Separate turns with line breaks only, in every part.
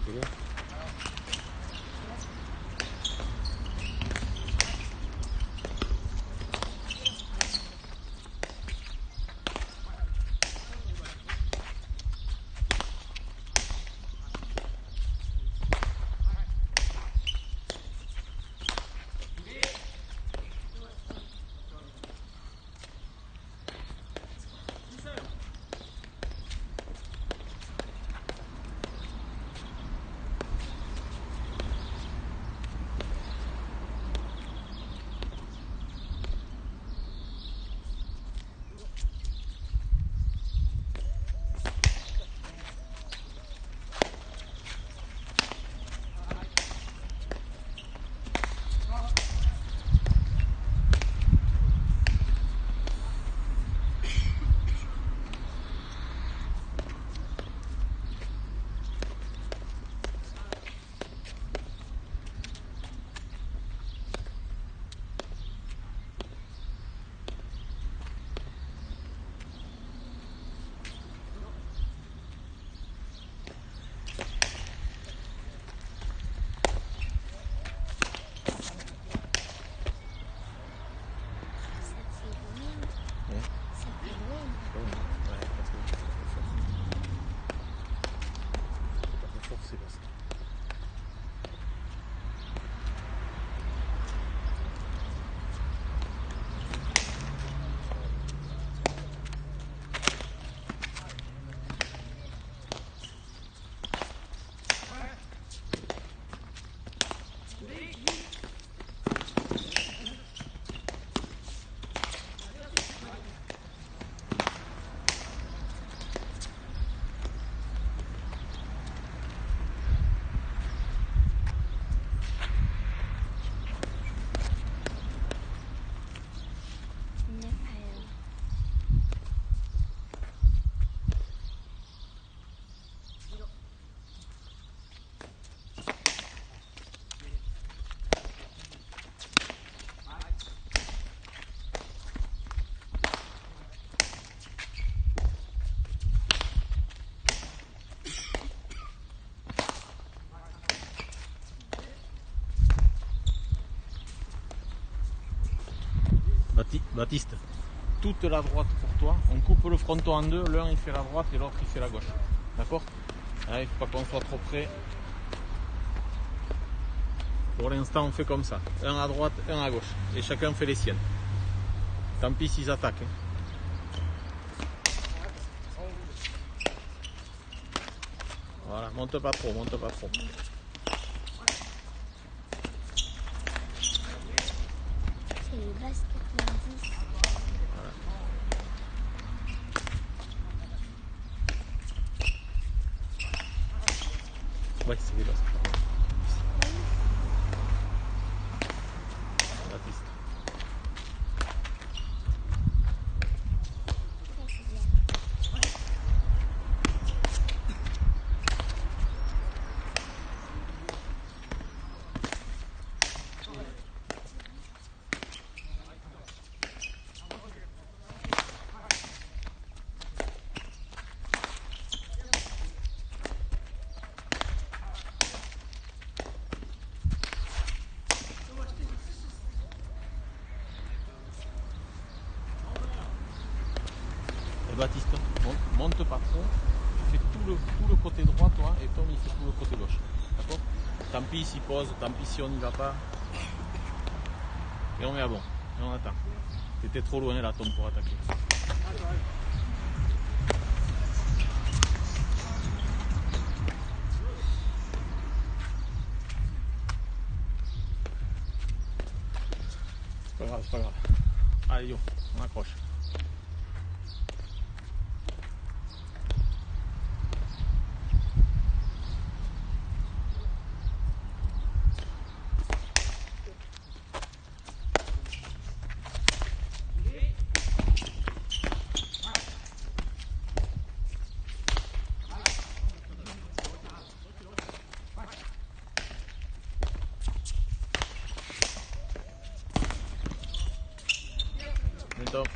C'est bien. Baptiste, toute la droite pour toi, on coupe le fronton en deux, l'un il fait la droite et l'autre il fait la gauche. D'accord? Il ne faut pas qu'on soit trop près. Pour l'instant on fait comme ça, un à droite, un à gauche, et chacun fait les siennes. Tant pis s'ils attaquent. Voilà, monte pas trop, monte pas trop.
C'est les bases 90.
Ouais, c'est des bases. Baptiste. Et Baptiste, monte pas trop, tu fais tout le côté droit toi et Tom il fait tout le côté gauche. D'accord? Tant pis s'il pose, tant pis si on n'y va pas. Et on est à bon, et on attend. T'étais trop loin là Tom pour attaquer. C'est pas grave, c'est pas grave. Allez yo, on accroche. Tom.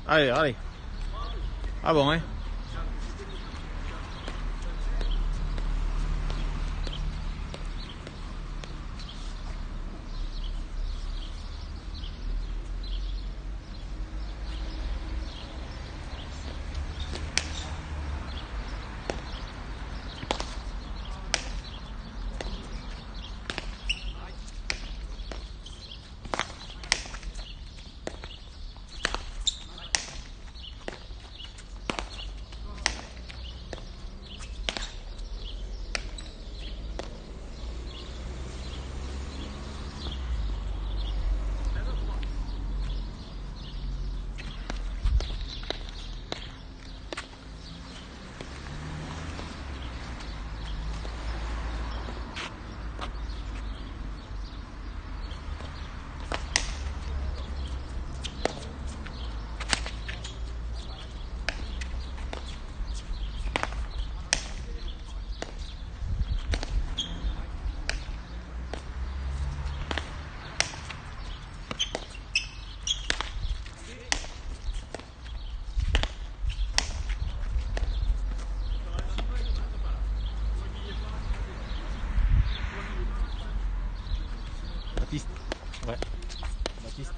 Allez, allez. Ah bon, hein? Baptiste, ouais. Baptiste,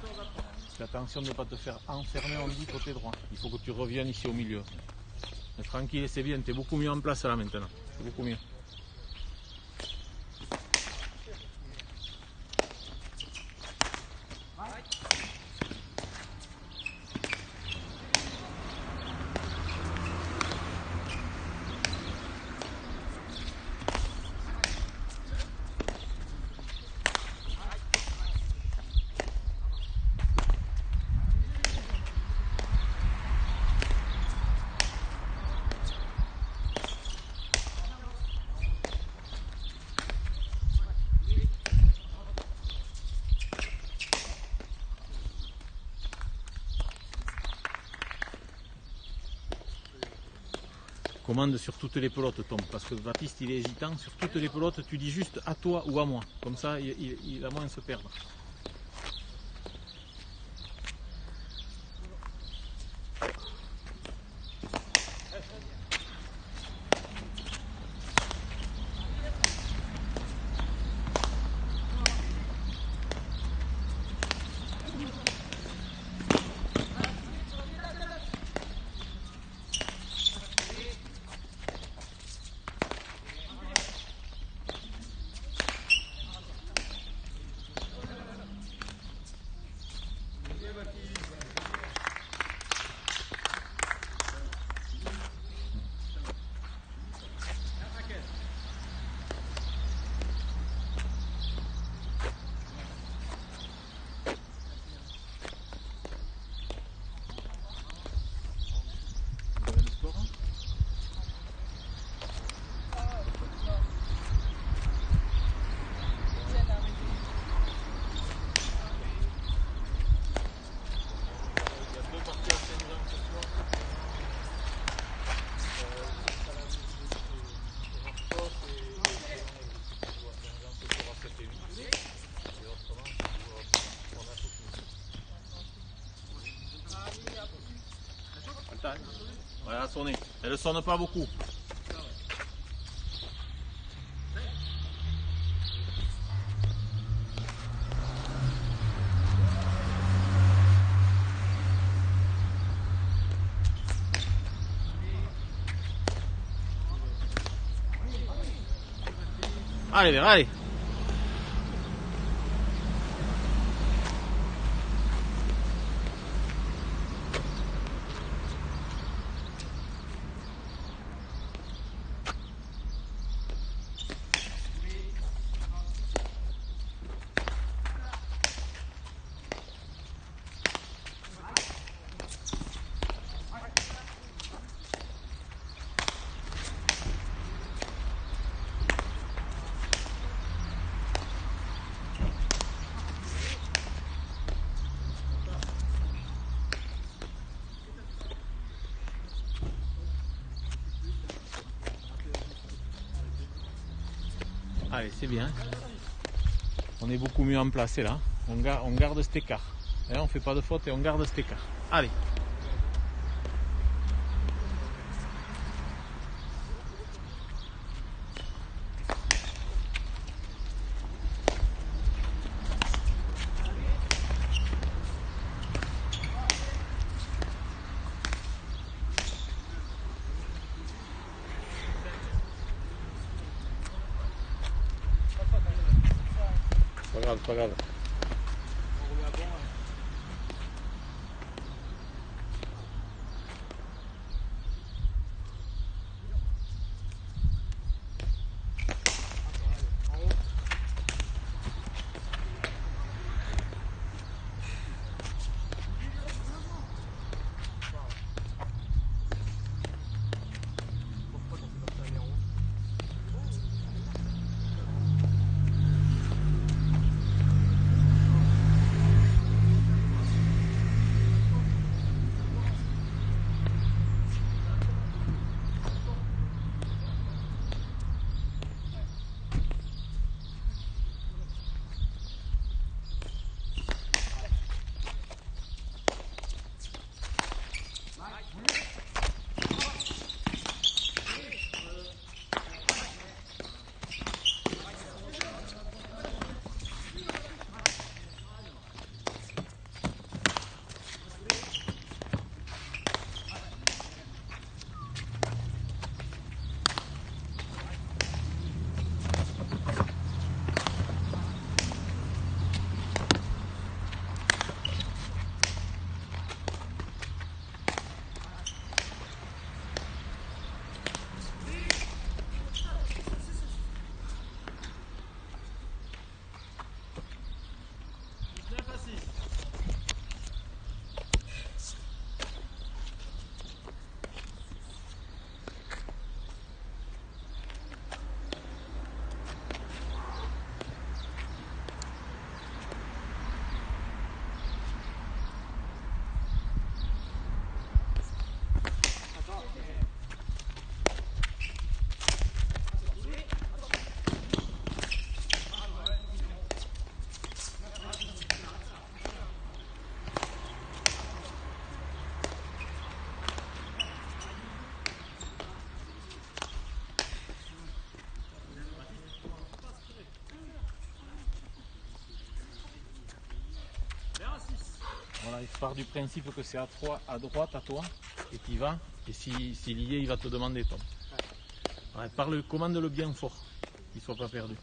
fais attention de ne pas te faire enfermer, on dit, côté droit. Il faut que tu reviennes ici au milieu. Mais tranquille, c'est bien, tu es beaucoup mieux en place là maintenant. C'est beaucoup mieux. Commande sur toutes les pelotes, Tom, parce que Baptiste il est hésitant. Sur toutes les pelotes, tu dis juste à toi ou à moi. Comme ça, il a moins de se perdre. Ouais, elle a sonné. Elle ne sonne pas beaucoup. Allez, allez. Allez, c'est bien. On est beaucoup mieux en placé là. On garde cet écart. Et on ne fait pas de faute et on garde cet écart. Allez. Pas grave, pas grave. Voilà, il part du principe que c'est à droite à toi, et tu y vas, et s'il y est, il va te demander Tom. Ouais, commande-le bien fort, qu'il ne soit pas perdu.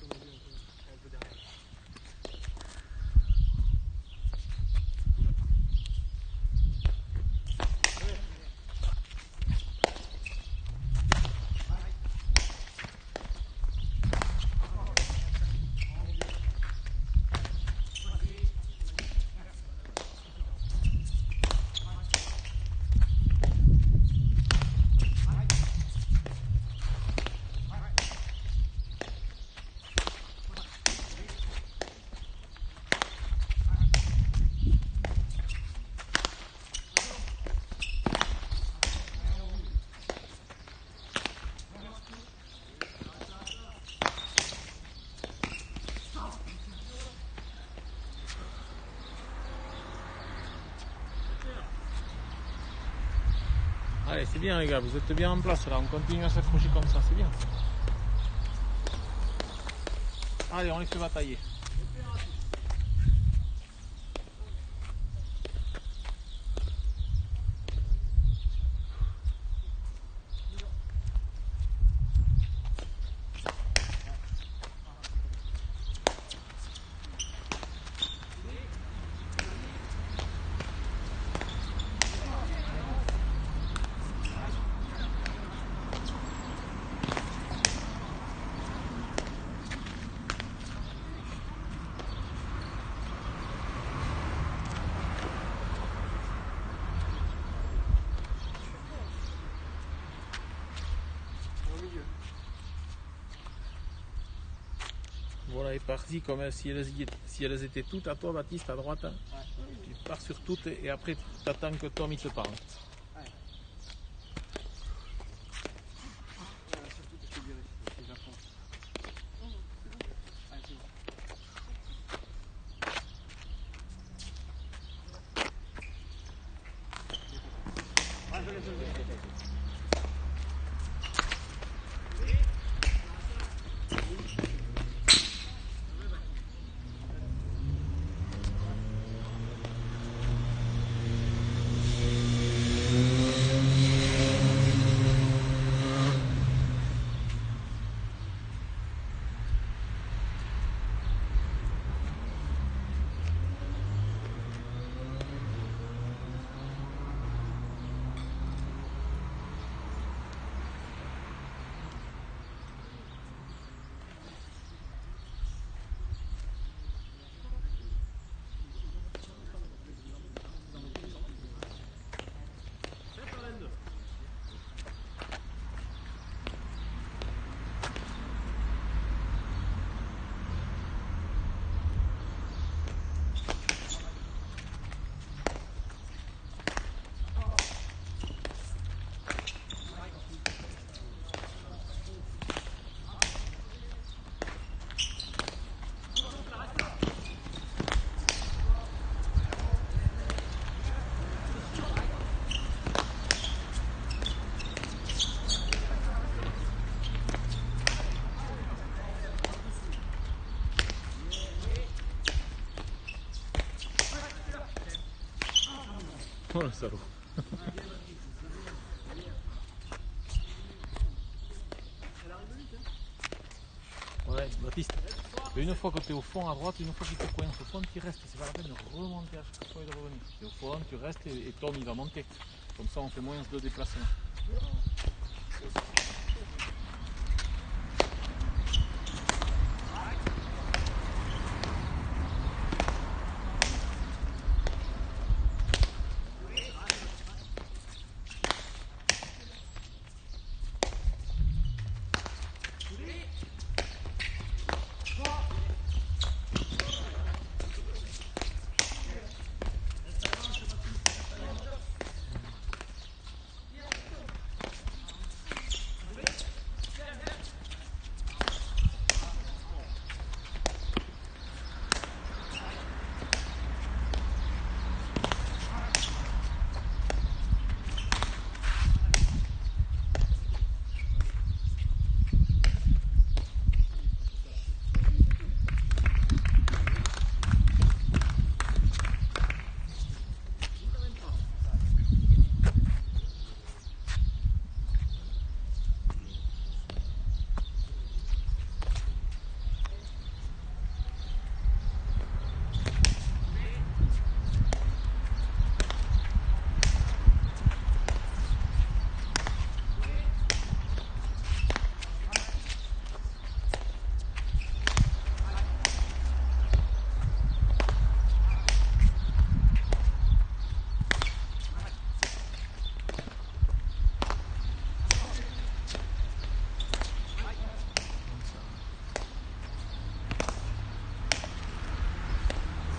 Allez, c'est bien les gars, vous êtes bien en place là, on continue à s'accrocher comme ça, c'est bien. Allez, on les fait batailler. Voilà, est parti comme si elles étaient toutes à toi, Baptiste, à droite. Tu pars sur toutes et après tu attends que Tom il te parle. Oh le salaud. Ouais, Baptiste. Une fois que tu es au fond à droite, une fois qu'il te coince au fond, tu restes. C'est pas la peine de remonter à chaque fois et de revenir. Tu es au fond, tu restes et Tom il va monter. Comme ça on fait moins de déplacements.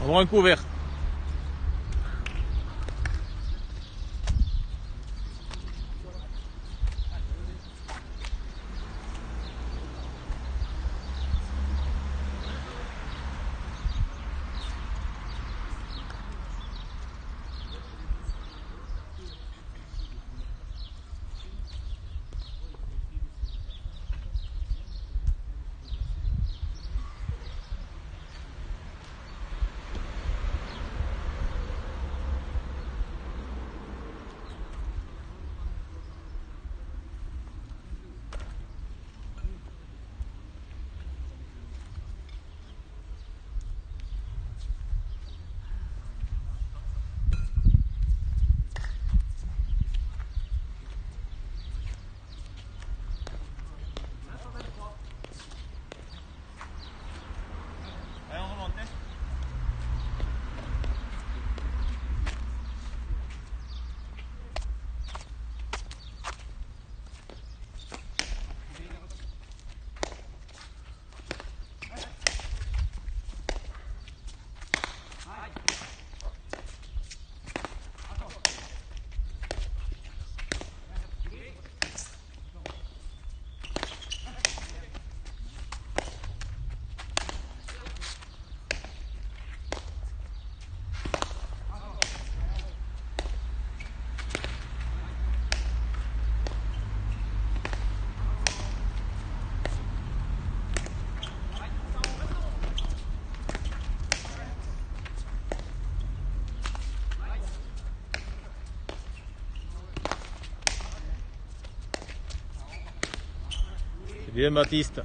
Avoir un couvert. Bien Baptiste.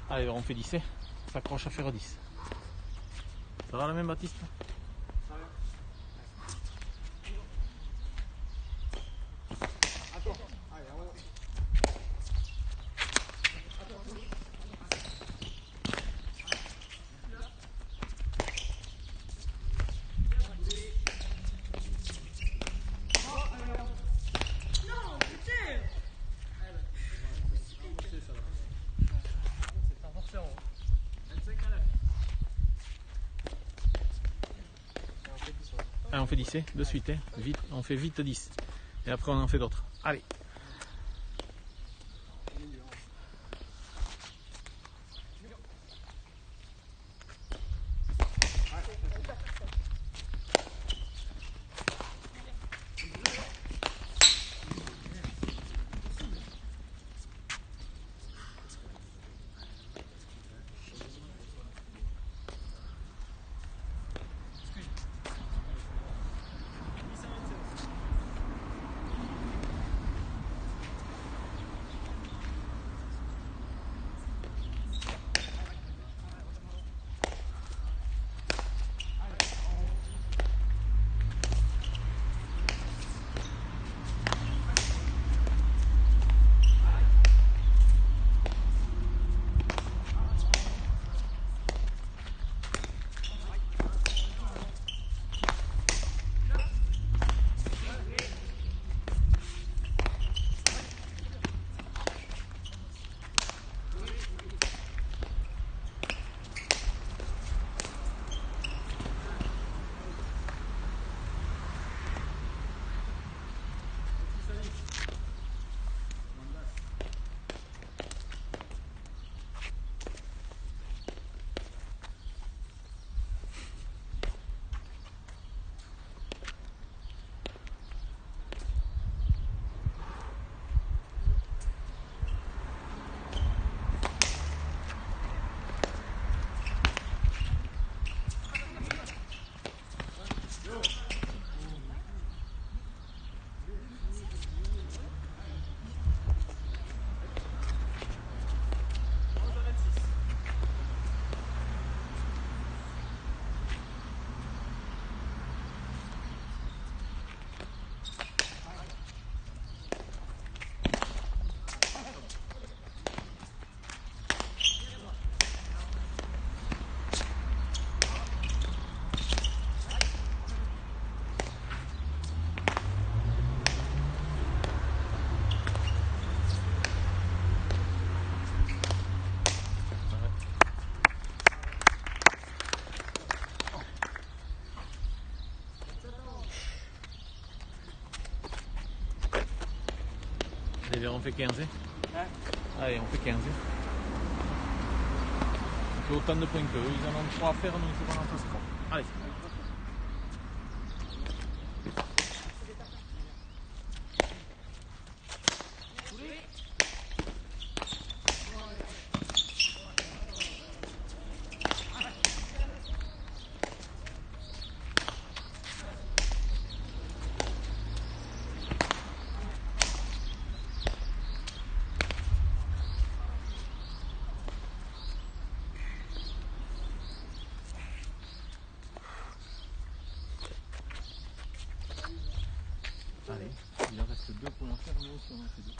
Allez, on fait 10, ça s'accroche à faire 10. Ça va la même Baptiste? Allez, on fait 10 de suite, hein. Vite, on fait vite 10. Et après on en fait d'autres. Allez. Allez, on fait 15.
Hein?
Allez, on fait 15. On fait autant de points qu'eux. Ils en ont 3 à faire, donc il faut qu'on en fasse 3. Allez. Allez, il en reste 2 pour en faire, nous aussi on en fait 2.